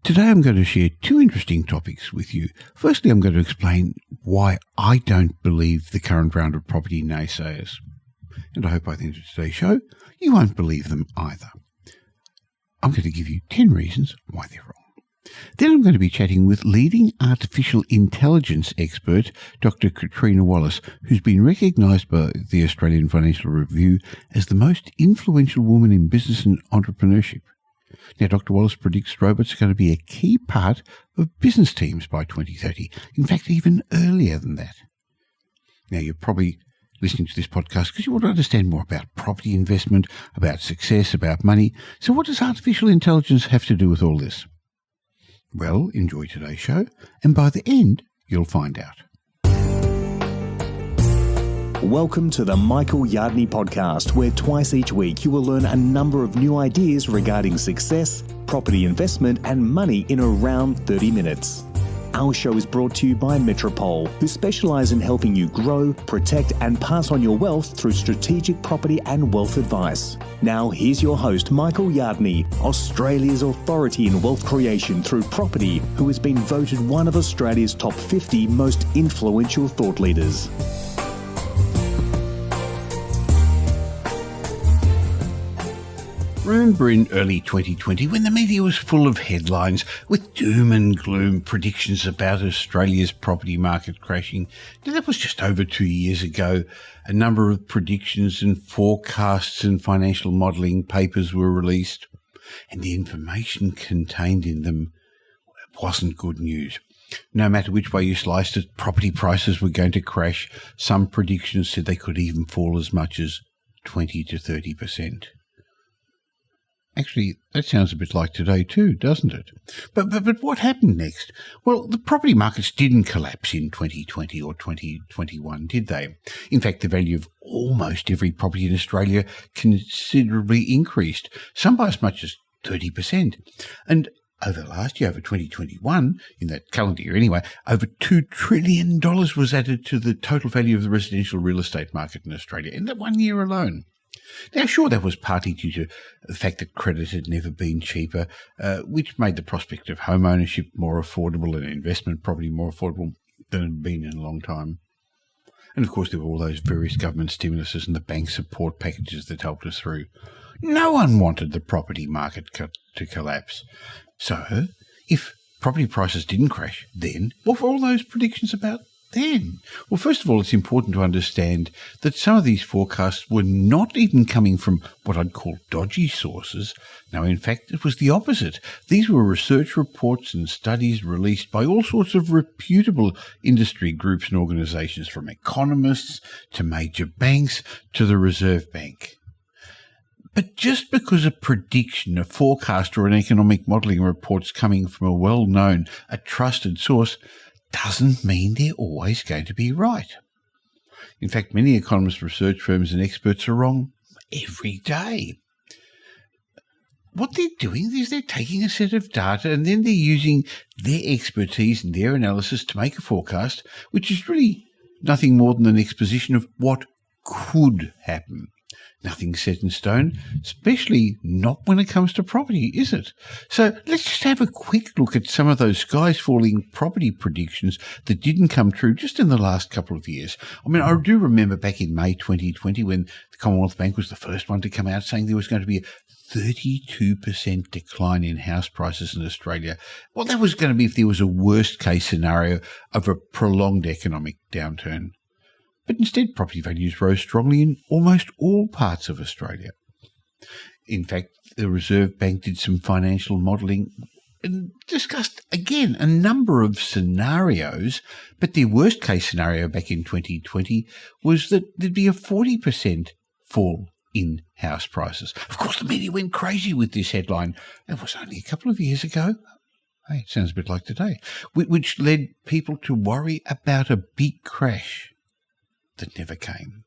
Today I'm going to share two interesting topics with you. Firstly, I'm going to explain why I don't believe the current round of property naysayers. And I hope by the end of today's show, you won't believe them either. I'm going to give you 10 reasons why they're wrong. Then I'm going to be chatting with leading artificial intelligence expert, Dr Catriona Wallace, who's been recognised by the Australian Financial Review as the most influential woman in business and entrepreneurship. Now, Dr. Wallace predicts robots are going to be a key part of business teams by 2030. In fact, even earlier than that. Now, you're probably listening to this podcast because you want to understand more about property investment, about success, about money. So what does artificial intelligence have to do with all this? Well, enjoy today's show, and by the end, you'll find out. Welcome to the Michael Yardney podcast, where twice each week you will learn a number of new ideas regarding success, property investment and money in around 30 minutes. Our show is brought to you by Metropole, who specialise in helping you grow, protect and pass on your wealth through strategic property and wealth advice. Now here's your host, Michael Yardney, Australia's authority in wealth creation through property, who has been voted one of Australia's top 50 most influential thought leaders. Remember in early 2020 when the media was full of headlines with doom and gloom predictions about Australia's property market crashing? Now, that was just over 2 years ago. A number of predictions and forecasts and financial modelling papers were released, and the information contained in them wasn't good news. No matter which way you sliced it, property prices were going to crash. Some predictions said they could even fall as much as 20 to 30%. Actually, that sounds a bit like today too, doesn't it? But what happened next? Well, the property markets didn't collapse in 2020 or 2021, did they? In fact, the value of almost every property in Australia considerably increased, some by as much as 30%. And over last year, over 2021, in that calendar year anyway, over $2 trillion was added to the total value of the residential real estate market in Australia in that 1 year alone. Now, sure, that was partly due to the fact that credit had never been cheaper, which made the prospect of home ownership more affordable and investment property more affordable than it had been in a long time. And, of course, there were all those various government stimuluses and the bank support packages that helped us through. No one wanted the property market to collapse. So, if property prices didn't crash then, what were all those predictions about then? Well, first of all, it's important to understand that some of these forecasts were not even coming from what I'd call dodgy sources. No, in fact, it was the opposite. These were research reports and studies released by all sorts of reputable industry groups and organisations, from economists to major banks to the Reserve Bank. But just because a prediction, a forecast or an economic modelling report's coming from a well-known, a trusted source doesn't mean they're always going to be right. In fact, many economists, research firms and experts are wrong every day. What they're doing is they're taking a set of data and then they're using their expertise and their analysis to make a forecast, which is really nothing more than an exposition of what could happen. Nothing set in stone, especially not when it comes to property, is it? So let's just have a quick look at some of those skies-falling property predictions that didn't come true just in the last couple of years. I mean, I do remember back in May 2020 when the Commonwealth Bank was the first one to come out saying there was going to be a 32% decline in house prices in Australia. Well, that was going to be if there was a worst-case scenario of a prolonged economic downturn. But instead, property values rose strongly in almost all parts of Australia. In fact, the Reserve Bank did some financial modelling and discussed, again, a number of scenarios, but their worst-case scenario back in 2020 was that there'd be a 40% fall in house prices. Of course, the media went crazy with this headline. It was only a couple of years ago. Hey, it sounds a bit like today, which led people to worry about a big crash that never came.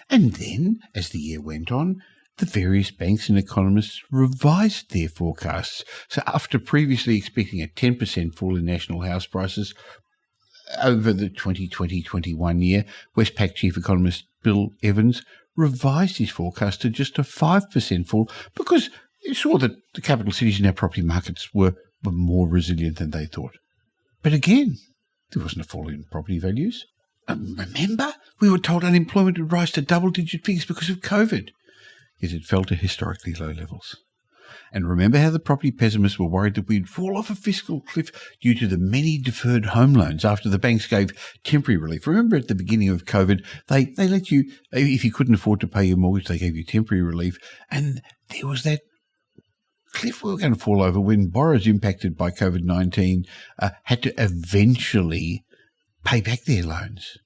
And then, as the year went on, the various banks and economists revised their forecasts. So after previously expecting a 10% fall in national house prices over the 2020-21 year, Westpac chief economist Bill Evans revised his forecast to just a 5% fall because he saw that the capital cities in our property markets were were more resilient than they thought. But again, there wasn't a fall in property values. Remember, we were told unemployment would rise to double-digit figures because of COVID, yet it fell to historically low levels. And remember how the property pessimists were worried that we'd fall off a fiscal cliff due to the many deferred home loans after the banks gave temporary relief. Remember at the beginning of COVID, they let you, if you couldn't afford to pay your mortgage, they gave you temporary relief. And there was that cliff we were going to fall over when borrowers impacted by COVID-19 had to eventually pay back their loans.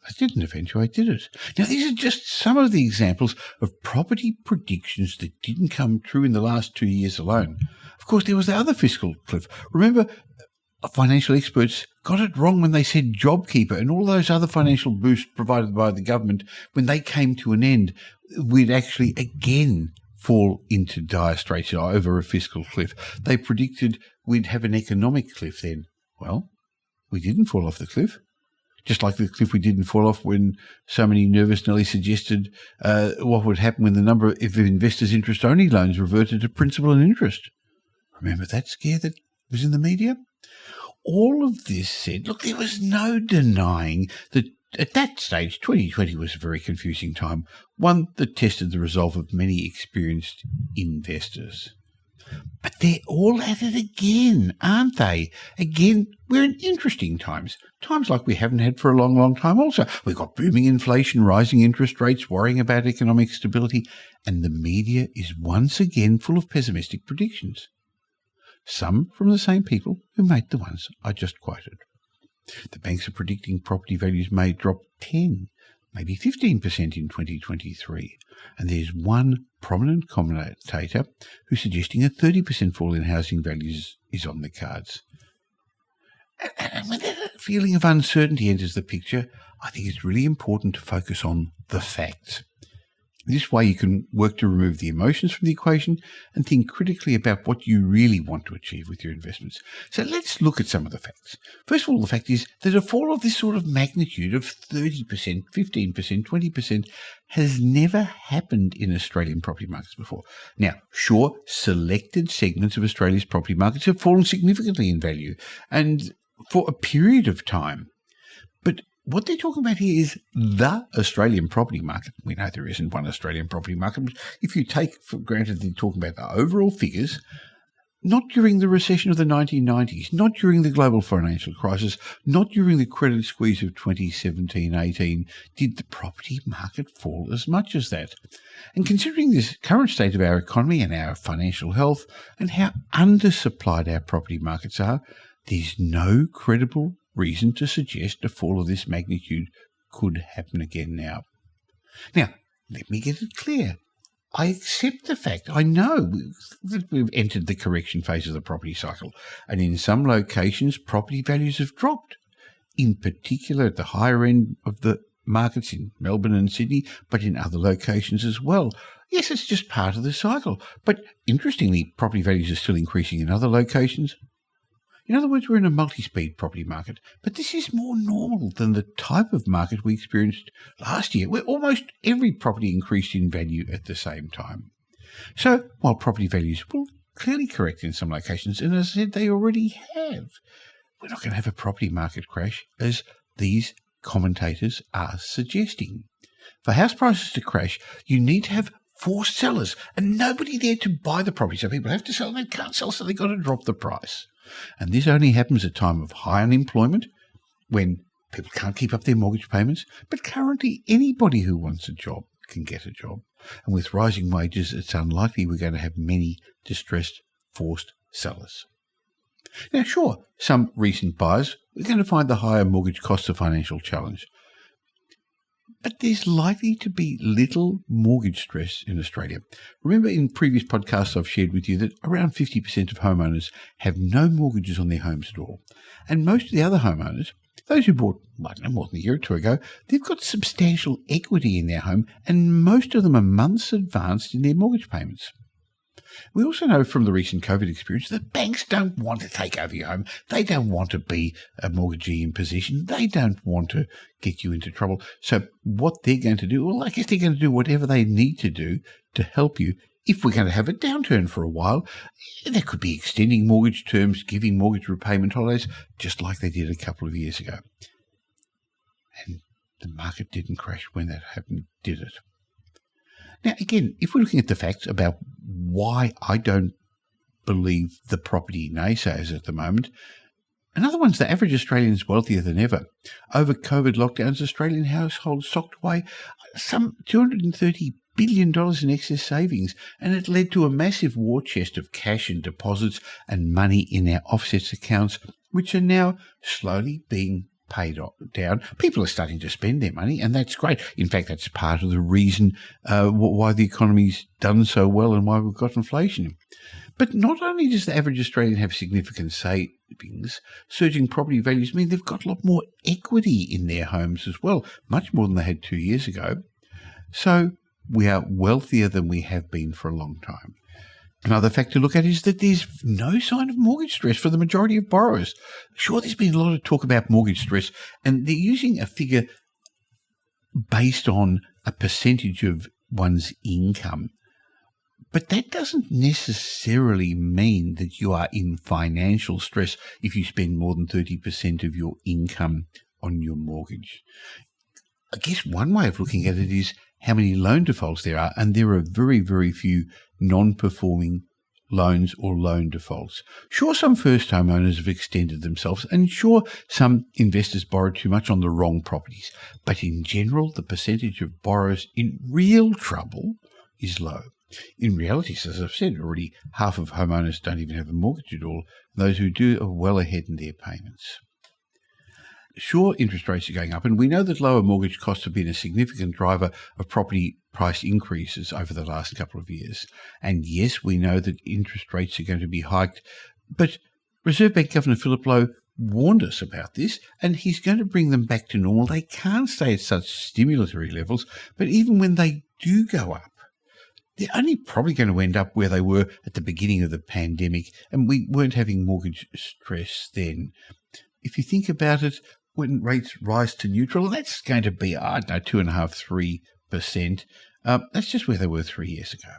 It didn't eventuate, did it? Now, these are just some of the examples of property predictions that didn't come true in the last 2 years alone. Of course, there was the other fiscal cliff. Remember, financial experts got it wrong when they said JobKeeper and all those other financial boosts provided by the government. When they came to an end, we'd actually again fall into dire straits over a fiscal cliff. They predicted we'd have an economic cliff then. Well, we didn't fall off the cliff. Just like the cliff we didn't fall off when so many nervous Nelly suggested what would happen when the number of investors' interest-only loans reverted to principal and interest. Remember that scare that was in the media? All of this said, look, there was no denying that at that stage, 2020 was a very confusing time, one that tested the resolve of many experienced investors. But they're all at it again, aren't they? Again, we're in interesting times like we haven't had for a long, long time also. We've got booming inflation, rising interest rates, worrying about economic stability, and the media is once again full of pessimistic predictions. Some from the same people who made the ones I just quoted. The banks are predicting property values may drop 10, maybe 15% in 2023. And there's one prominent commentator who's suggesting a 30% fall in housing values is on the cards. And when that feeling of uncertainty enters the picture, I think it's really important to focus on the facts. This way you can work to remove the emotions from the equation and think critically about what you really want to achieve with your investments. So let's look at some of the facts. First of all, the fact is that a fall of this sort of magnitude of 30%, 15%, 20% has never happened in Australian property markets before. Now, sure, selected segments of Australia's property markets have fallen significantly in value and for a period of time. But what they're talking about here is the Australian property market. We know there isn't one Australian property market, but if you take for granted they're talking about the overall figures, not during the recession of the 1990s, not during the global financial crisis, not during the credit squeeze of 2017-18, did the property market fall as much as that. And considering this current state of our economy and our financial health and how undersupplied our property markets are, there's no credible reason to suggest a fall of this magnitude could happen again now. Now, let me get it clear. I accept the fact, I know that we've entered the correction phase of the property cycle, and in some locations property values have dropped, in particular at the higher end of the markets in Melbourne and Sydney, but in other locations as well. Yes, it's just part of the cycle, but interestingly, property values are still increasing in other locations. In other words, we're in a multi-speed property market, but this is more normal than the type of market we experienced last year, where almost every property increased in value at the same time. So, while property values will clearly correct in some locations, and as I said, they already have, we're not going to have a property market crash as these commentators are suggesting. For house prices to crash, you need to have forced sellers and nobody there to buy the property. So people have to sell and they can't sell, so they've got to drop the price. And this only happens at a time of high unemployment, when people can't keep up their mortgage payments. But currently, anybody who wants a job can get a job. And with rising wages, it's unlikely we're going to have many distressed, forced sellers. Now, sure, some recent buyers are going to find the higher mortgage costs a financial challenge. But there's likely to be little mortgage stress in Australia. Remember, in previous podcasts I've shared with you that around 50% of homeowners have no mortgages on their homes at all. And most of the other homeowners, those who bought more than a year or two ago, they've got substantial equity in their home, and most of them are months advanced in their mortgage payments. We also know from the recent COVID experience that banks don't want to take over your home. They don't want to be a mortgagee in possession. They don't want to get you into trouble. So what they're going to do, well, I guess they're going to do whatever they need to do to help you if we're going to have a downturn for a while, that could be extending mortgage terms, giving mortgage repayment holidays, just like they did a couple of years ago. And the market didn't crash when that happened, did it? Now, again, if we're looking at the facts about why I don't believe the property naysayers at the moment, another one's the average Australian is wealthier than ever. Over COVID lockdowns, Australian households socked away some $230 billion in excess savings, and it led to a massive war chest of cash and deposits and money in our offsets accounts, which are now slowly being paid down. People are starting to spend their money, and that's great. In fact, that's part of the reason why the economy's done so well and why we've got inflation. But not only does the average Australian have significant savings, surging property values mean they've got a lot more equity in their homes as well, much more than they had 2 years ago. So we are wealthier than we have been for a long time. Another fact to look at is that there's no sign of mortgage stress for the majority of borrowers. Sure, there's been a lot of talk about mortgage stress, and they're using a figure based on a percentage of one's income. But that doesn't necessarily mean that you are in financial stress if you spend more than 30% of your income on your mortgage. I guess one way of looking at it is how many loan defaults there are, and there are very, very few non-performing loans or loan defaults. Sure, some first-time owners have extended themselves, and sure, some investors borrowed too much on the wrong properties. But in general, the percentage of borrowers in real trouble is low. In reality, as I've said already, half of homeowners don't even have a mortgage at all. Those who do are well ahead in their payments. Sure, interest rates are going up, and we know that lower mortgage costs have been a significant driver of property price increases over the last couple of years. And yes, we know that interest rates are going to be hiked, but Reserve Bank Governor Philip Lowe warned us about this, and he's going to bring them back to normal. They can't stay at such stimulatory levels, but even when they do go up, they're only probably going to end up where they were at the beginning of the pandemic, and we weren't having mortgage stress then. If you think about it, when rates rise to neutral, that's going to be, 2.5%, 3%. That's just where they were 3 years ago.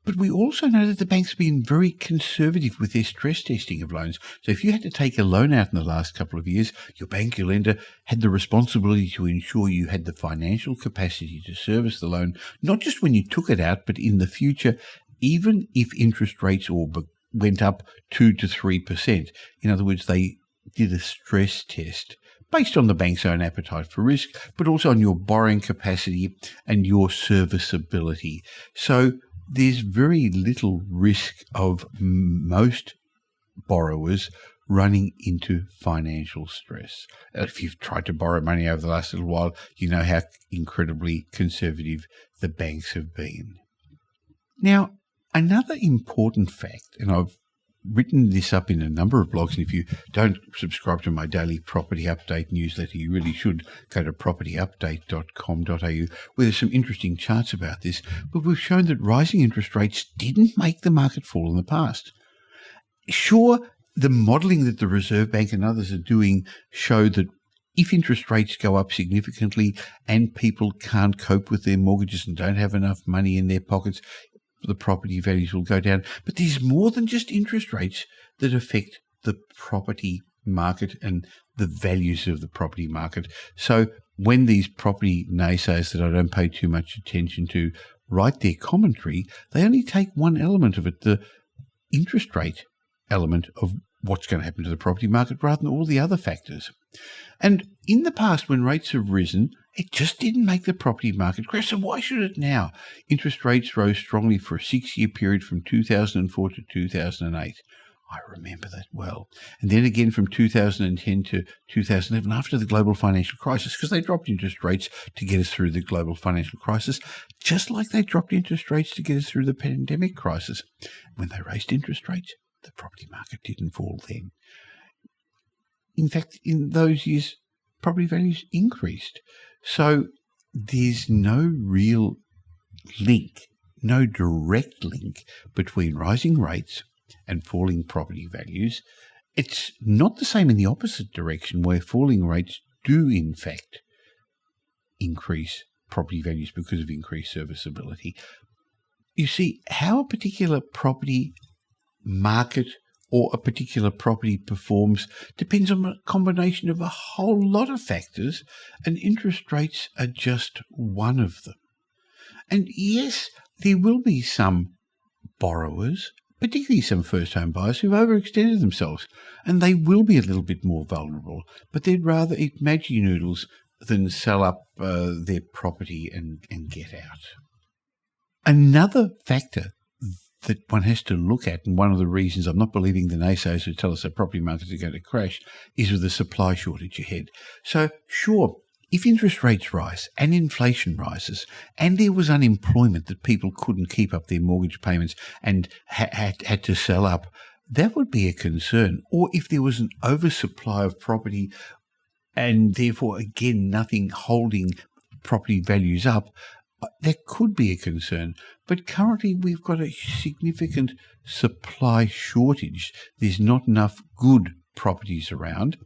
But we also know that the banks have been very conservative with their stress testing of loans. So if you had to take a loan out in the last couple of years, your bank, your lender, had the responsibility to ensure you had the financial capacity to service the loan, not just when you took it out, but in the future, even if interest rates went up 2 to 3%. In other words, they did a stress test based on the bank's own appetite for risk, but also on your borrowing capacity and your serviceability. So there's very little risk of most borrowers running into financial stress. If you've tried to borrow money over the last little while, you know how incredibly conservative the banks have been. Now, another important fact, and I've written this up in a number of blogs, and if you don't subscribe to my daily property update newsletter, you really should go to propertyupdate.com.au, where there's some interesting charts about this. But we've shown that rising interest rates didn't make the market fall in the past. Sure, the modelling that the Reserve Bank and others are doing show that if interest rates go up significantly and people can't cope with their mortgages and don't have enough money in their pockets, the property values will go down. But there's more than just interest rates that affect the property market and the values of the property market. So when these property naysayers that I don't pay too much attention to write their commentary, they only take one element of it, the interest rate element of what's going to happen to the property market, rather than all the other factors. And in the past, when rates have risen, it just didn't make the property market crash. So why should it now? Interest rates rose strongly for a 6-year period from 2004 to 2008. I remember that well. And then again from 2010 to 2011 after the global financial crisis, because they dropped interest rates to get us through the global financial crisis, just like they dropped interest rates to get us through the pandemic crisis. When they raised interest rates, the property market didn't fall then. In fact, in those years, property values increased. So there's no real link, no direct link between rising rates and falling property values. It's not the same in the opposite direction, where falling rates do, in fact, increase property values because of increased serviceability. you see, how a particular property market or a particular property performs depends on a combination of a whole lot of factors, and interest rates are just one of them. And yes, there will be some borrowers, particularly some first-home buyers, who've overextended themselves, and they will be a little bit more vulnerable, but they'd rather eat Maggi noodles than sell up their property and get out. Another factor that one has to look at, and one of the reasons I'm not believing the naysayers who tell us that property markets are going to crash, is with the supply shortage ahead. So sure, if interest rates rise and inflation rises and there was unemployment that people couldn't keep up their mortgage payments and had to sell up, that would be a concern. Or if there was an oversupply of property and therefore, again, nothing holding property values up, that could be a concern. But currently we've got a significant supply shortage. There's not enough good properties around.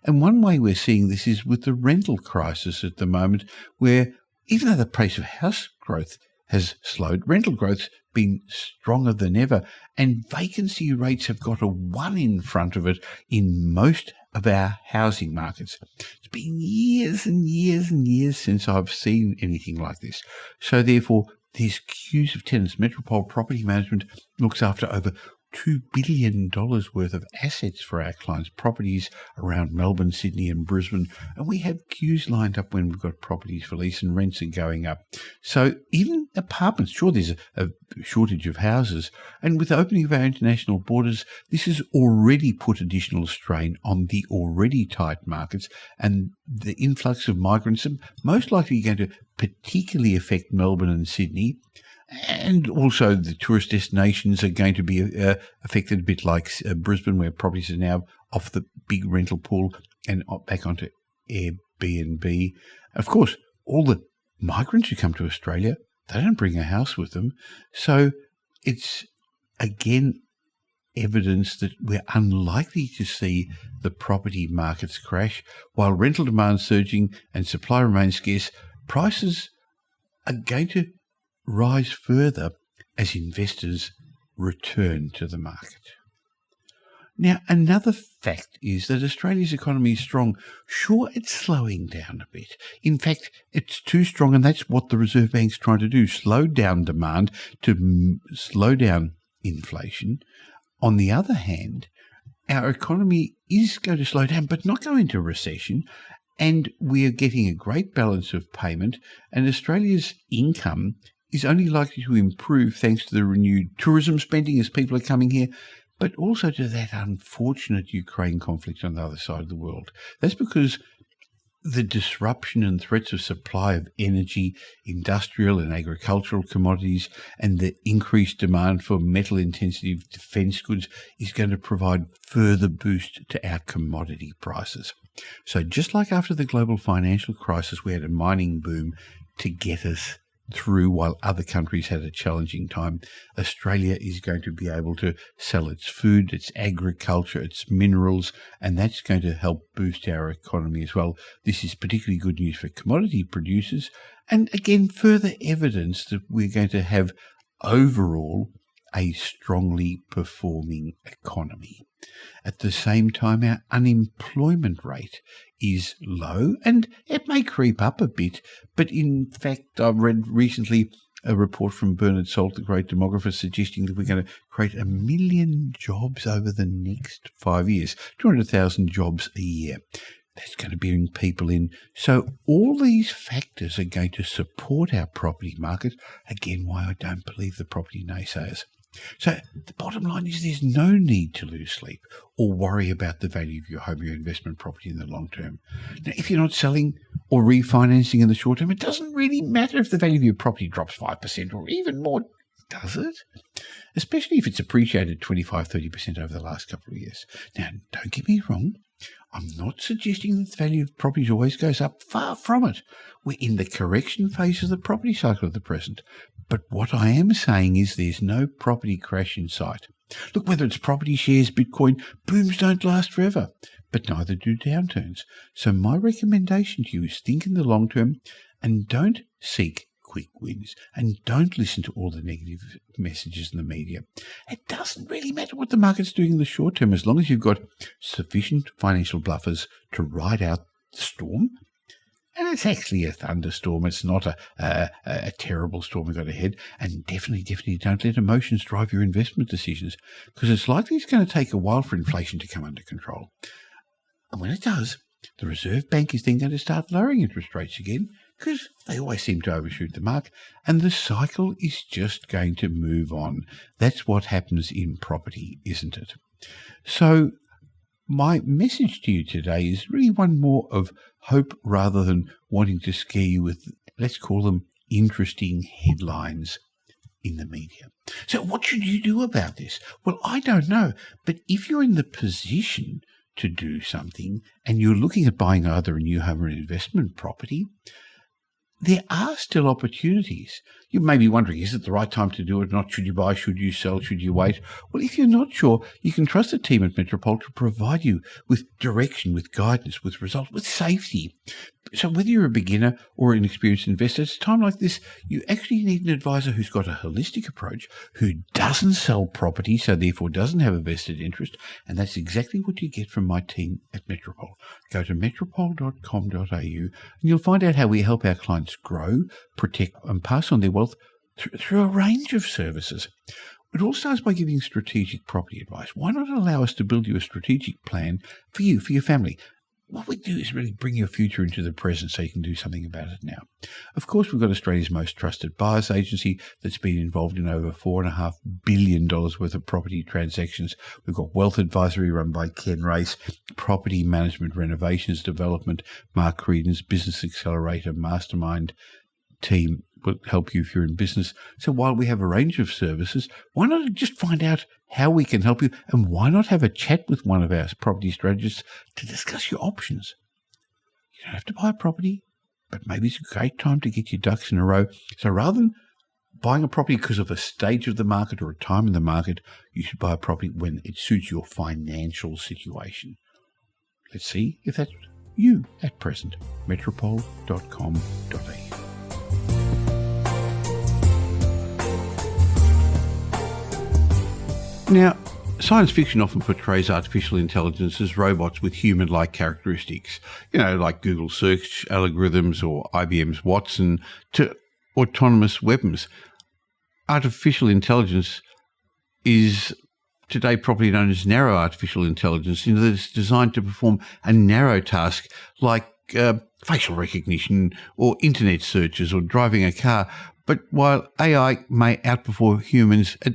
And one way we're seeing this is with the rental crisis at the moment, where even though the pace of house growth has slowed, rental growth's been stronger than ever, and vacancy rates have got a 1 in front of it in most of our housing markets. It's been years and years and years since I've seen anything like this. So therefore, there's queues of tenants. Metropole Property Management looks after over $2 billion worth of assets for our clients, properties around Melbourne, Sydney and Brisbane, and we have queues lined up when we've got properties for lease and rents are going up. So even apartments, sure, there's a shortage of houses, and with the opening of our international borders, this has already put additional strain on the already tight markets, and the influx of migrants are most likely going to particularly affect Melbourne and Sydney. And also the tourist destinations are going to be affected a bit like Brisbane, where properties are now off the big rental pool and back onto Airbnb. Of course, all the migrants who come to Australia, they don't bring a house with them. So it's, again, evidence that we're unlikely to see the property markets crash. While rental demand surging and supply remains scarce, prices are going to rise further as investors return to the market. Now, another fact is that Australia's economy is strong. Sure, it's slowing down a bit. In fact, it's too strong, and that's what the Reserve Bank's trying to do, slow down demand to slow down inflation. On the other hand, our economy is going to slow down, but not go into recession, and we are getting a great balance of payment, and Australia's income is only likely to improve thanks to the renewed tourism spending as people are coming here, but also to that unfortunate Ukraine conflict on the other side of the world. That's because the disruption and threats of supply of energy, industrial and agricultural commodities, and the increased demand for metal-intensive defence goods is going to provide further boost to our commodity prices. So just like after the global financial crisis, we had a mining boom to get us through while other countries had a challenging time, Australia is going to be able to sell its food, its agriculture, its minerals, and that's going to help boost our economy as well. This is particularly good news for commodity producers, and again, further evidence that we're going to have overall a strongly performing economy. At the same time, our unemployment rate is low, and it may creep up a bit, but in fact, I read recently a report from Bernard Salt, the great demographer, suggesting that we're going to create 1 million jobs over the next 5 years, 200,000 jobs a year. That's going to bring people in. So all these factors are going to support our property market. Again, why I don't believe the property naysayers. So the bottom line is there's no need to lose sleep or worry about the value of your home or your investment property in the long term. Now, if you're not selling or refinancing in the short term, it doesn't really matter if the value of your property drops 5% or even more, does it? Especially if it's appreciated 25, 30% over the last couple of years. Now, don't get me wrong. I'm not suggesting that the value of properties always goes up. Far from it. We're in the correction phase of the property cycle at the present. But what I am saying is there's no property crash in sight. Look, whether it's property shares, Bitcoin, booms don't last forever, but neither do downturns. So my recommendation to you is think in the long term and don't seek quick wins and don't listen to all the negative messages in the media. It doesn't really matter what the market's doing in the short term as long as you've got sufficient financial buffers to ride out the storm. And it's actually a thunderstorm. It's not a terrible storm we've got ahead. And definitely don't let emotions drive your investment decisions, because it's likely it's going to take a while for inflation to come under control. And when it does, the Reserve Bank is then going to start lowering interest rates again, because they always seem to overshoot the mark, and the cycle is just going to move on. That's what happens in property, isn't it? So my message to you today is really one more of hope rather than wanting to scare you with, let's call them, interesting headlines in the media. So what should you do about this? Well, I don't know, but if you're in the position to do something and you're looking at buying either a new home or an investment property, there are still opportunities. You may be wondering, is it the right time to do it or not? Should you buy? Should you sell? Should you wait? Well, if you're not sure, you can trust the team at Metropole to provide you with direction, with guidance, with results, with safety. So whether you're a beginner or an experienced investor, at a time like this, you actually need an advisor who's got a holistic approach, who doesn't sell property, so therefore doesn't have a vested interest. And that's exactly what you get from my team at Metropole. Go to metropole.com.au and you'll find out how we help our clients grow, protect and pass on their wealth through a range of services. It all starts by giving strategic property advice. Why not allow us to build you a strategic plan for you, for your family? What we do is really bring your future into the present so you can do something about it now. Of course, we've got Australia's most trusted buyers agency that's been involved in over $4.5 billion worth of property transactions. We've got wealth advisory run by Ken Race, property management, renovations, development, Mark Creedon's Business Accelerator Mastermind team will help you if you're in business. So while we have a range of services, why not just find out how we can help you, and why not have a chat with one of our property strategists to discuss your options? You don't have to buy a property, but maybe it's a great time to get your ducks in a row. So rather than buying a property because of a stage of the market or a time in the market, you should buy a property when it suits your financial situation. Let's see if that's you at present. Metropole.com.au. Now, science fiction often portrays artificial intelligence as robots with human-like characteristics, like Google search algorithms or IBM's Watson, to autonomous weapons. Artificial intelligence is today probably known as narrow artificial intelligence, that it's designed to perform a narrow task like facial recognition or internet searches or driving a car. But while AI may outperform humans at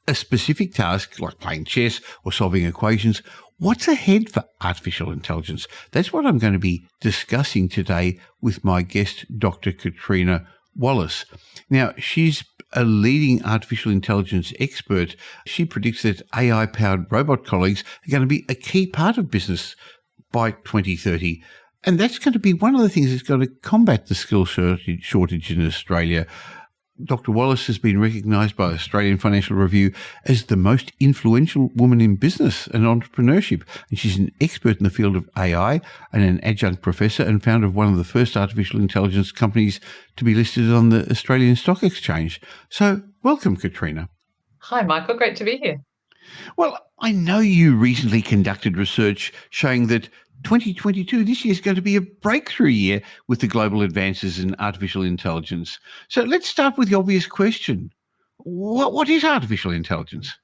a specific task like playing chess or solving equations, what's ahead for artificial intelligence? That's what I'm going to be discussing today with my guest, Dr. Catriona Wallace. Now, she's a leading artificial intelligence expert. She predicts that AI-powered robot colleagues are going to be a key part of business by 2030. And that's going to be one of the things that's going to combat the skill shortage in Australia. Dr. Wallace has been recognised by Australian Financial Review as the most influential woman in business and entrepreneurship. And she's an expert in the field of AI and an adjunct professor and founder of one of the first artificial intelligence companies to be listed on the Australian Stock Exchange. So welcome, Catriona. Hi, Michael. Great to be here. Well, I know you recently conducted research showing that 2022, this year, is going to be a breakthrough year with the global advances in artificial intelligence. So let's start with the obvious question. What is artificial intelligence?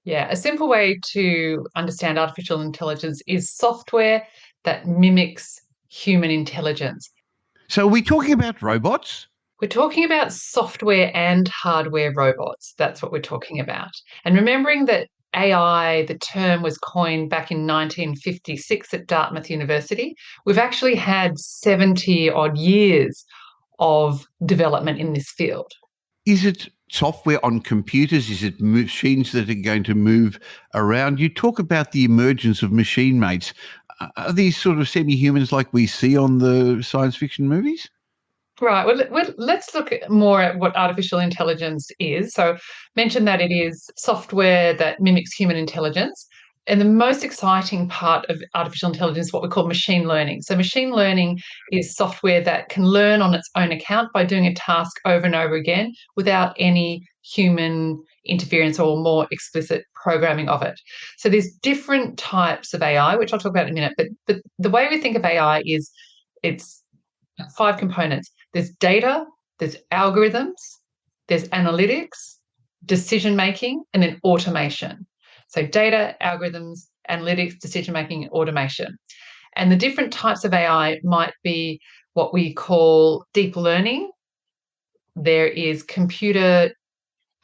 Yeah, a simple way to understand artificial intelligence is software that mimics human intelligence. So are we talking about robots? We're talking about software and hardware robots. That's what we're talking about. And remembering that AI, the term was coined back in 1956 at Dartmouth University. We've actually had 70 odd years of development in this field. Is it software on computers? Is it machines that are going to move around? You talk about the emergence of machine mates. Are these sort of semi-humans like we see on the science fiction movies? Right. Well, let's look more at what artificial intelligence is. So mention that it is software that mimics human intelligence. And the most exciting part of artificial intelligence is what we call machine learning. So machine learning is software that can learn on its own account by doing a task over and over again without any human interference or more explicit programming of it. So there's different types of AI, which I'll talk about in a minute. But the way we think of AI is it's 5 components. There's data, there's algorithms, there's analytics, decision making, and then automation. So data, algorithms, analytics, decision making, and automation. And the different types of AI might be what we call deep learning. There is computer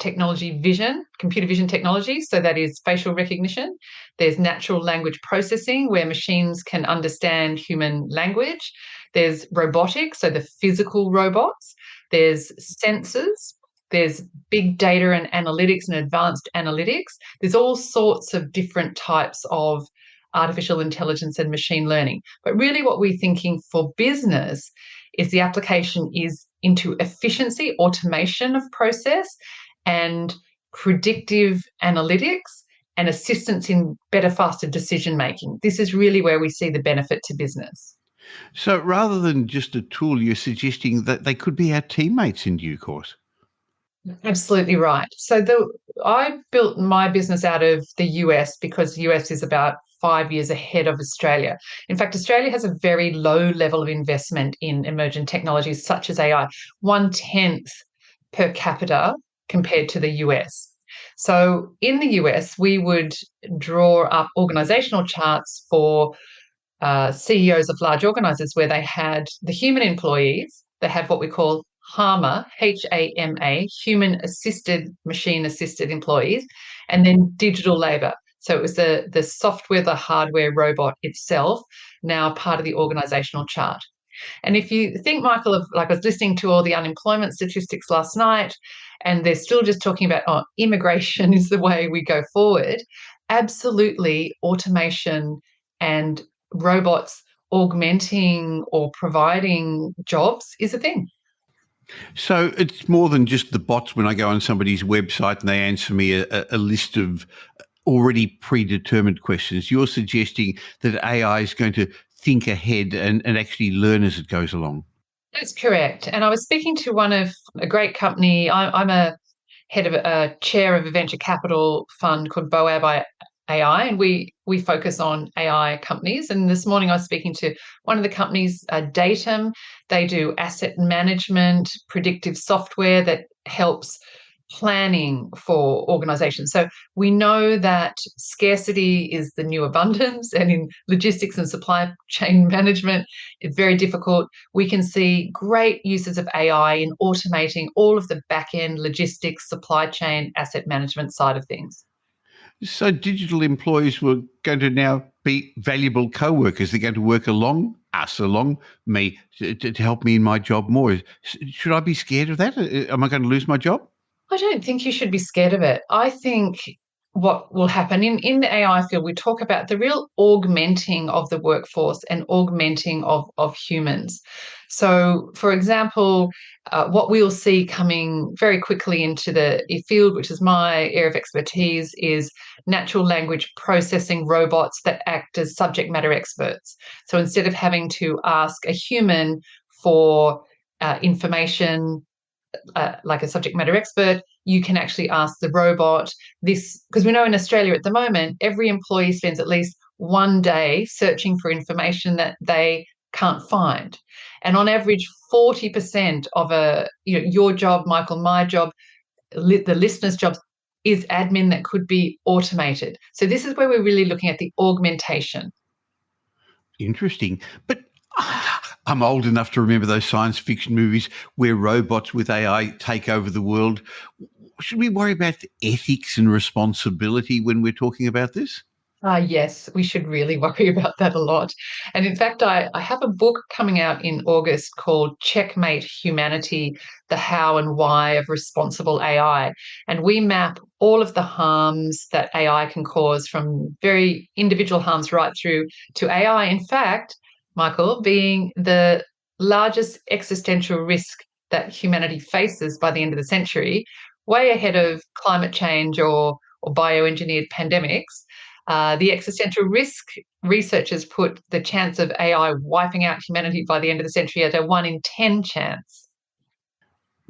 vision technology, so that is facial recognition. There's natural language processing, where machines can understand human language. There's robotics, so the physical robots. There's sensors. There's big data and analytics and advanced analytics. There's all sorts of different types of artificial intelligence and machine learning. But really what we're thinking for business is the application is into efficiency, automation of process, and predictive analytics and assistance in better, faster decision making. This is really where we see the benefit to business. So rather than just a tool, you're suggesting that they could be our teammates in due course. Absolutely right. So I built my business out of the US because the US is about 5 years ahead of Australia. In fact, Australia has a very low level of investment in emerging technologies such as AI, 1/10 per capita compared to the US. So in the US, we would draw up organizational charts for CEOs of large organizers where they had the human employees, they had what we call HAMA, HAMA, human assisted, machine assisted employees, and then digital labor. So it was the software, the hardware robot itself, now part of the organizational chart. And if you think, Michael, of like I was listening to all the unemployment statistics last night, and they're still just talking about immigration is the way we go forward. Absolutely, automation and robots augmenting or providing jobs is a thing. So it's more than just the bots when I go on somebody's website and they answer me a list of already predetermined questions. You're suggesting that AI is going to think ahead and actually learn as it goes along. That's correct. And I was speaking to one of a great company. I'm a chair of a venture capital fund called Boab AI, and we focus on AI companies. And this morning I was speaking to one of the companies, Datum. They do asset management, predictive software that helps planning for organizations. So we know that scarcity is the new abundance, and in logistics and supply chain management, it's very difficult. We can see great uses of AI in automating all of the back-end logistics, supply chain, asset management side of things. So digital employees were going to now be valuable co-workers. They're going to work along me to help me in my job more. Should I be scared of that? Am I going to lose my job? I don't think you should be scared of it. I think what will happen in the AI field, we talk about the real augmenting of the workforce and augmenting of humans. So, for example, what we'll see coming very quickly into the field, which is my area of expertise, is natural language processing robots that act as subject matter experts. So instead of having to ask a human for information, like a subject matter expert, you can actually ask the robot this, because we know in Australia at the moment, every employee spends at least one day searching for information that they can't find. And on average, 40% of your job, Michael, my job, the listener's job is admin that could be automated. So this is where we're really looking at the augmentation. Interesting. But I'm old enough to remember those science fiction movies where robots with AI take over the world. Should we worry about ethics and responsibility when we're talking about this? Yes, we should really worry about that a lot. And in fact, I have a book coming out in August called Checkmate Humanity, The How and Why of Responsible AI. And we map all of the harms that AI can cause, from very individual harms right through to AI, in fact, Michael, being the largest existential risk that humanity faces by the end of the century, way ahead of climate change or bioengineered pandemics. The existential risk, researchers put the chance of AI wiping out humanity by the end of the century at a 1 in 10 chance.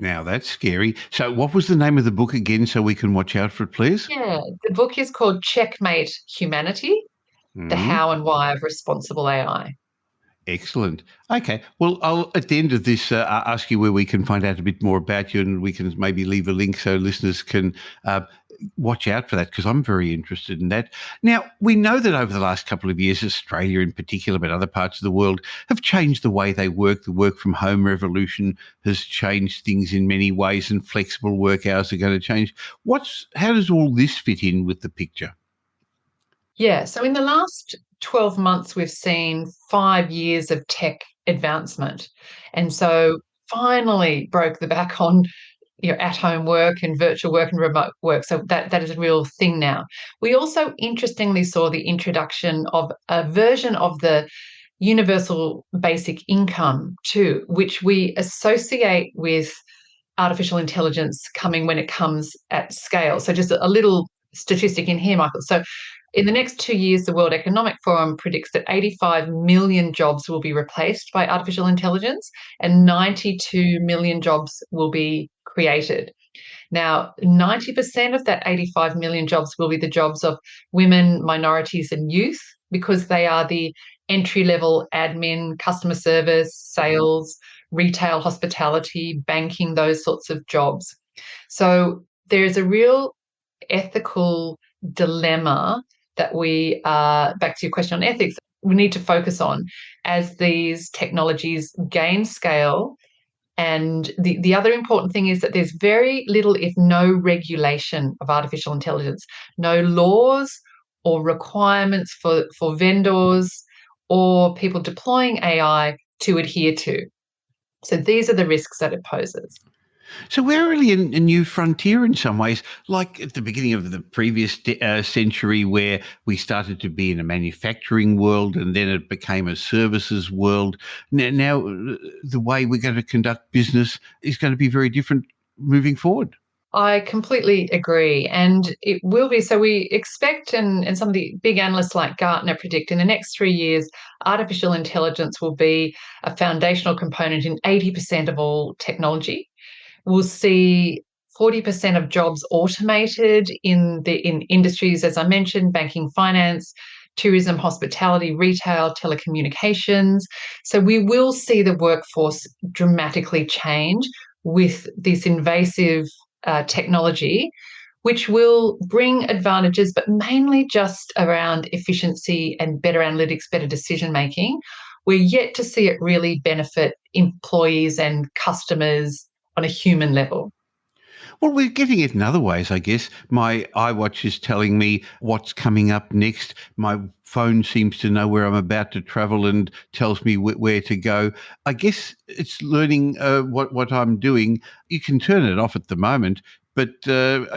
Now, that's scary. So what was the name of the book again so we can watch out for it, please? Yeah, the book is called Checkmate Humanity: The Mm, How and Why of Responsible AI. excellent. Okay. Well, I'll, at the end of this, ask you where we can find out a bit more about you, and we can maybe leave a link so listeners can watch out for that, because I'm very interested in that. Now, we know that over the last couple of years, Australia in particular, but other parts of the world have changed the way they work. The work from home revolution has changed things in many ways, and flexible work hours are going to change. How does all this fit in with the picture? Yeah, so in the last 12 months, we've seen 5 years of tech advancement. And so finally broke the back on at-home work and virtual work and remote work. So that is a real thing now. We also interestingly saw the introduction of a version of the universal basic income too, which we associate with artificial intelligence coming when it comes at scale. So just a little statistic in here, Michael. So in the next 2 years, the World Economic Forum predicts that 85 million jobs will be replaced by artificial intelligence and 92 million jobs will be created. Now, 90% of that 85 million jobs will be the jobs of women, minorities, and youth, because they are the entry-level admin, customer service, sales, retail, hospitality, banking, those sorts of jobs. So there's a real ethical dilemma that we back to your question on ethics, we need to focus on as these technologies gain scale. And the other important thing is that there's very little, if no, regulation of artificial intelligence, no laws or requirements for vendors or people deploying AI to adhere to. So these are the risks that it poses. So we're really in a new frontier in some ways, like at the beginning of the previous century, where we started to be in a manufacturing world and then it became a services world. Now the way we're going to conduct business is going to be very different moving forward. I completely agree. And it will be. So we expect, and some of the big analysts like Gartner predict, in the next 3 years, artificial intelligence will be a foundational component in 80% of all technology. We'll see 40% of jobs automated in industries, as I mentioned, banking, finance, tourism, hospitality, retail, telecommunications. So we will see the workforce dramatically change with this invasive technology, which will bring advantages, but mainly just around efficiency and better analytics, better decision making. We're yet to see it really benefit employees and customers on a human level. Well, we're getting it in other ways, I guess. My iWatch is telling me what's coming up next. My phone seems to know where I'm about to travel and tells me where to go. I guess it's learning what I'm doing. You can turn it off at the moment, but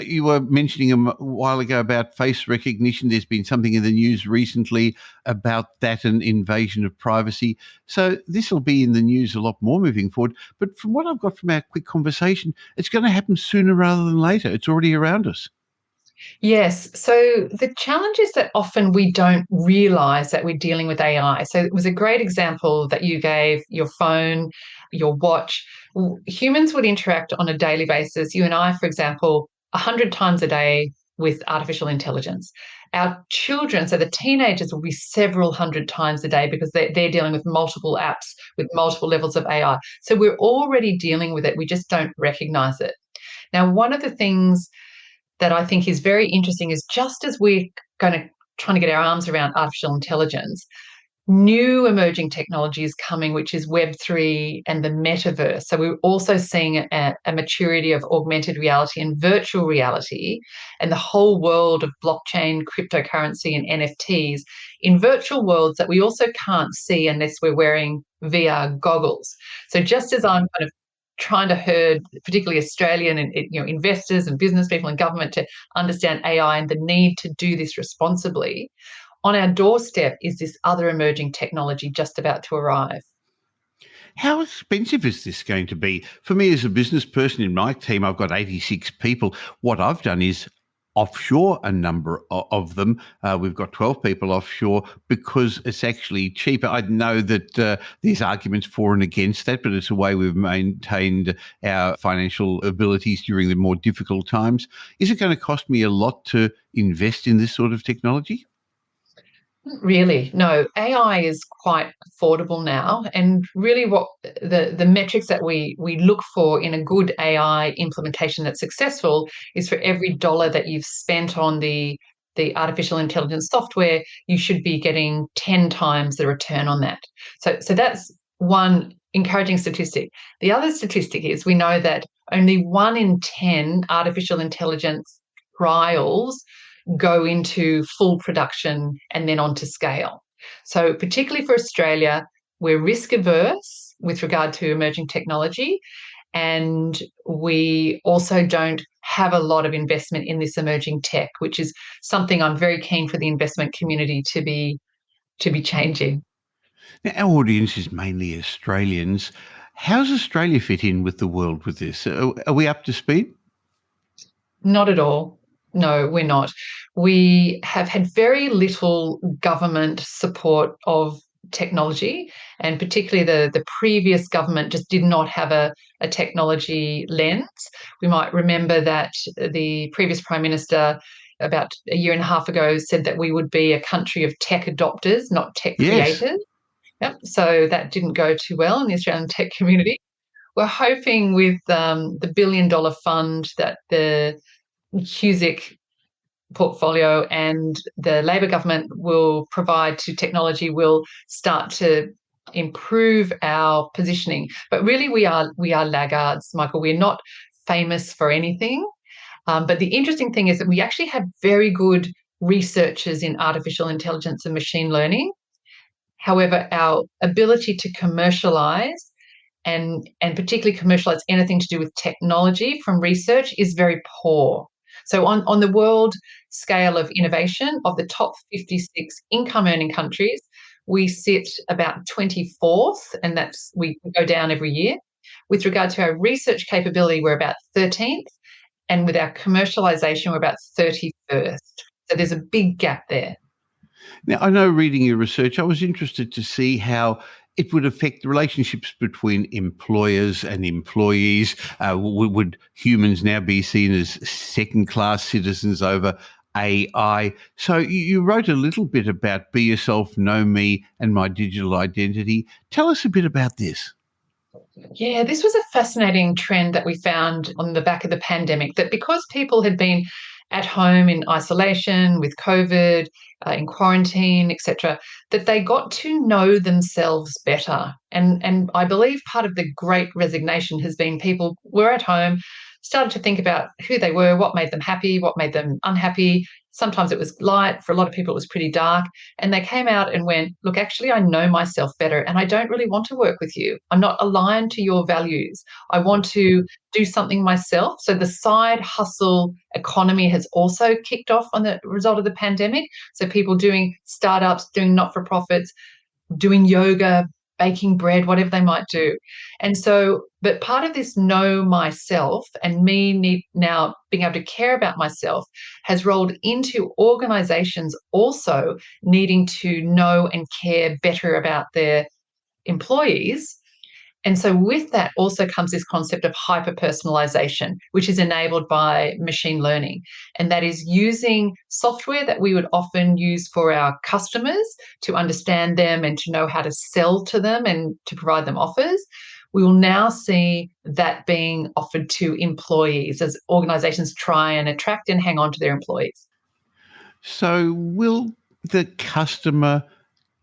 you were mentioning a while ago about face recognition. There's been something in the news recently about that and invasion of privacy. So this will be in the news a lot more moving forward. But from what I've got from our quick conversation, it's going to happen sooner rather than later. It's already around us. Yes. So the challenge is that often we don't realize that we're dealing with AI. So it was a great example that you gave, your phone, your watch. Humans would interact on a daily basis. You and I, for example, 100 times a day with artificial intelligence. Our children, so the teenagers, will be several hundred times a day because they're dealing with multiple apps with multiple levels of AI. So we're already dealing with it. We just don't recognize it. Now, one of the things that I think is very interesting is just as we're trying to get our arms around artificial intelligence, new emerging technology is coming, which is Web3 and the metaverse. So we're also seeing a maturity of augmented reality and virtual reality and the whole world of blockchain, cryptocurrency, and NFTs in virtual worlds that we also can't see unless we're wearing VR goggles. So just as I'm kind of trying to herd, particularly Australian and investors and business people and government, to understand AI and the need to do this responsibly, on our doorstep is this other emerging technology just about to arrive. How expensive is this going to be? For me as a business person in my team, I've got 86 people. What I've done is offshore a number of them. We've got 12 people offshore because it's actually cheaper. I know that there's arguments for and against that, but it's a way we've maintained our financial abilities during the more difficult times. Is it going to cost me a lot to invest in this sort of technology? Really, no. AI is quite affordable now, and really, what the metrics that we look for in a good AI implementation that's successful is for every dollar that you've spent on the artificial intelligence software, you should be getting 10 times the return on that. So that's one encouraging statistic. The other statistic is we know that only 1 in 10 artificial intelligence trials go into full production and then onto scale. So particularly for Australia, we're risk averse with regard to emerging technology, and we also don't have a lot of investment in this emerging tech, which is something I'm very keen for the investment community to be changing. Now, our audience is mainly Australians. How's Australia fit in with the world with this? Are we up to speed? Not at all. No, we're not. We have had very little government support of technology, and particularly the previous government just did not have a technology lens. We might remember that the previous Prime Minister, about a year and a half ago, said that we would be a country of tech adopters, not tech Yes. creators. Yep. So that didn't go too well in the Australian tech community. We're hoping with the $1 billion fund that the Cusick portfolio and the Labor government will provide to technology will start to improve our positioning. But really, we are laggards, Michael. We're not famous for anything. But the interesting thing is that we actually have very good researchers in artificial intelligence and machine learning. However, our ability to commercialize and particularly commercialize anything to do with technology from research is very poor. So on the world scale of innovation, of the top 56 income earning countries, we sit about 24th, and we go down every year. With regard to our research capability, we're about 13th, and with our commercialization, we're about 31st. So there's a big gap there. Now, I know reading your research, I was interested to see how it would affect the relationships between employers and employees. Would humans now be seen as second-class citizens over AI? So you wrote a little bit about Be Yourself, Know Me, and My Digital Identity. Tell us a bit about this. Yeah, this was a fascinating trend that we found on the back of the pandemic, that because people had been at home in isolation with COVID, in quarantine, etc., that they got to know themselves better. And I believe part of the great resignation has been people were at home, started to think about who they were, what made them happy, what made them unhappy. Sometimes it was light. For a lot of people, it was pretty dark. And they came out and went, look, actually, I know myself better and I don't really want to work with you. I'm not aligned to your values. I want to do something myself. So the side hustle economy has also kicked off on the result of the pandemic. So people doing startups, doing not-for-profits, doing yoga, baking bread, whatever they might do. And so, but part of this know myself and now being able to care about myself has rolled into organizations also needing to know and care better about their employees. And so with that also comes this concept of hyper-personalization, which is enabled by machine learning. And that is using software that we would often use for our customers to understand them and to know how to sell to them and to provide them offers. We will now see that being offered to employees as organizations try and attract and hang on to their employees. So will the customer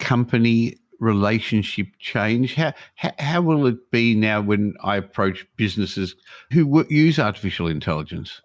company relationship change? How will it be now when I approach businesses who use artificial intelligence?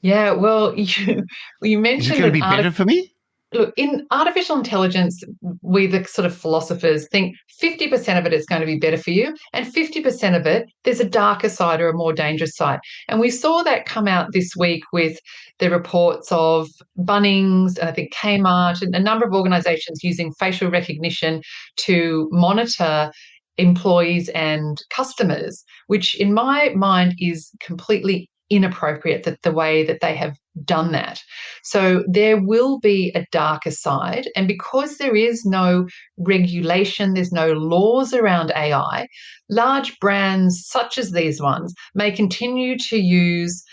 Yeah, well, you Is it mentioned going to an be article. better for me? Look, in artificial intelligence, we, the sort of philosophers, think 50% of it is going to be better for you, and 50% of it, there's a darker side or a more dangerous side. And we saw that come out this week with the reports of Bunnings, and I think Kmart, and a number of organizations using facial recognition to monitor employees and customers, which in my mind is completely inappropriate, that the way that they have done that. So there will be a darker side. And because there is no regulation, there's no laws around AI, large brands such as these ones may continue to use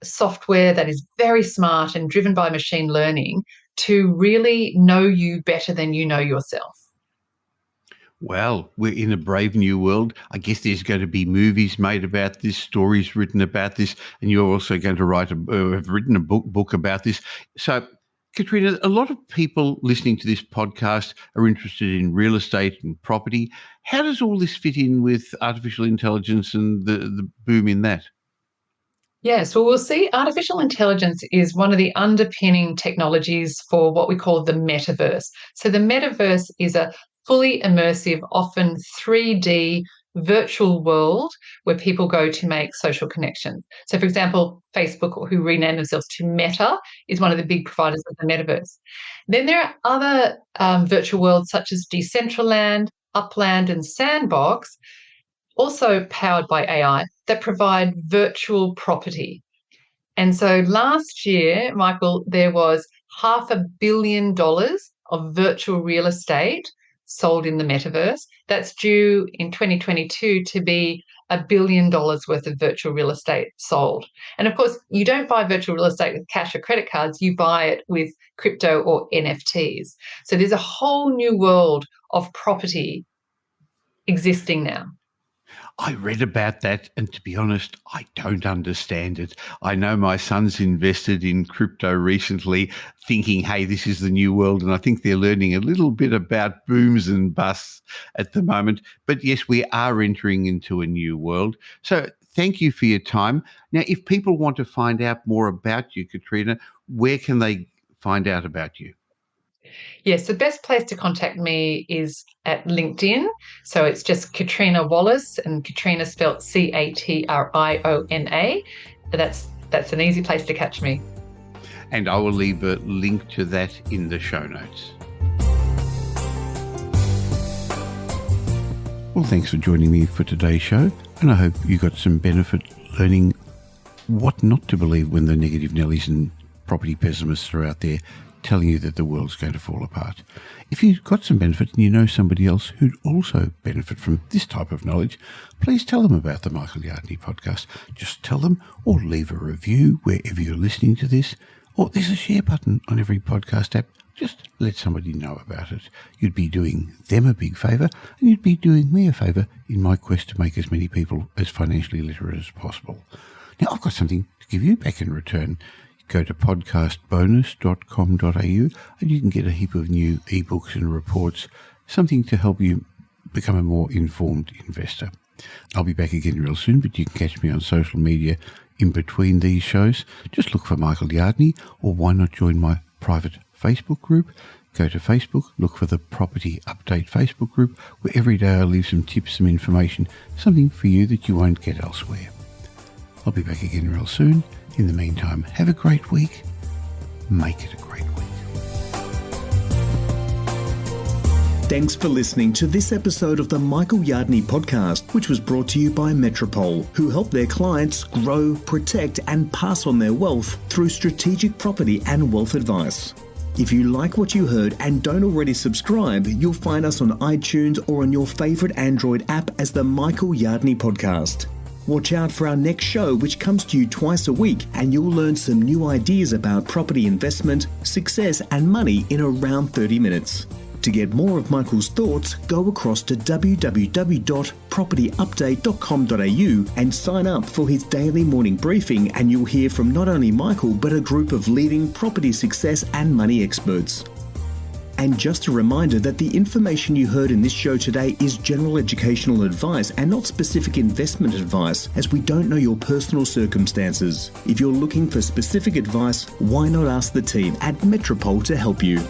software that is very smart and driven by machine learning to really know you better than you know yourself. Well, we're in a brave new world. I guess there's going to be movies made about this, stories written about this, and you're also going to have written a book about this. So, Catriona, a lot of people listening to this podcast are interested in real estate and property. How does all this fit in with artificial intelligence and the boom in that? Yes, well, we'll see artificial intelligence is one of the underpinning technologies for what we call the metaverse. So the metaverse is a fully immersive, often 3D virtual world where people go to make social connections. So, for example, Facebook, who renamed themselves to Meta, is one of the big providers of the metaverse. Then there are other virtual worlds such as Decentraland, Upland, and Sandbox, also powered by AI, that provide virtual property. And so last year, Michael, there was $500 million of virtual real estate sold in the metaverse. That's due in 2022 to be $1 billion worth of virtual real estate sold. And of course, you don't buy virtual real estate with cash or credit cards, you buy it with crypto or NFTs. So there's a whole new world of property existing now. I read about that, and to be honest, I don't understand it. I know my son's invested in crypto recently, thinking, hey, this is the new world, and I think they're learning a little bit about booms and busts at the moment. But yes, we are entering into a new world. So thank you for your time. Now, if people want to find out more about you, Catriona, where can they find out about you? Yes, the best place to contact me is at LinkedIn. So it's just Catriona Wallace, and Catriona spelled Catriona. That's an easy place to catch me. And I will leave a link to that in the show notes. Well, thanks for joining me for today's show, and I hope you got some benefit learning what not to believe when the negative Nellies and property pessimists are out there telling you that the world's going to fall apart. If you've got some benefit and you know somebody else who'd also benefit from this type of knowledge, please tell them about the Michael Yardney podcast. Just tell them, or leave a review wherever you're listening to this, or there's a share button on every podcast app. Just let somebody know about it. You'd be doing them a big favour, and you'd be doing me a favour in my quest to make as many people as financially literate as possible. Now, I've got something to give you back in return. Go to podcastbonus.com.au and you can get a heap of new ebooks and reports, something to help you become a more informed investor. I'll be back again real soon, but you can catch me on social media in between these shows. Just look for Michael Yardney, or why not join my private Facebook group? Go to Facebook, look for the Property Update Facebook group, where every day I leave some tips, some information, something for you that you won't get elsewhere. I'll be back again real soon. In the meantime, have a great week. Make it a great week. Thanks for listening to this episode of the Michael Yardney podcast, which was brought to you by Metropole, who help their clients grow, protect, and pass on their wealth through strategic property and wealth advice. If you like what you heard and don't already subscribe, you'll find us on iTunes or on your favourite Android app as the Michael Yardney podcast. Watch out for our next show, which comes to you twice a week, and you'll learn some new ideas about property investment, success, and money in around 30 minutes. To get more of Michael's thoughts, go across to www.propertyupdate.com.au and sign up for his daily morning briefing, and you'll hear from not only Michael, but a group of leading property success and money experts. And just a reminder that the information you heard in this show today is general educational advice and not specific investment advice, as we don't know your personal circumstances. If you're looking for specific advice, why not ask the team at Metropole to help you?